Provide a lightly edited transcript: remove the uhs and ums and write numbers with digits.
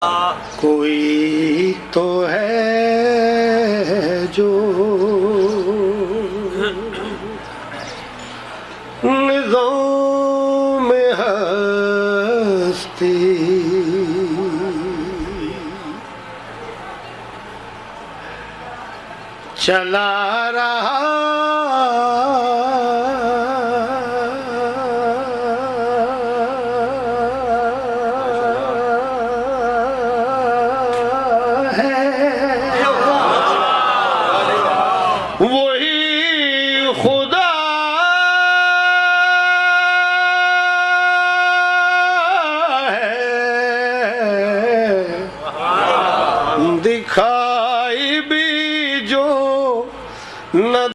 कोई तो है जो निज़ाम में हस्ती चला रहा वही खुदा है, दिखाई भी जो न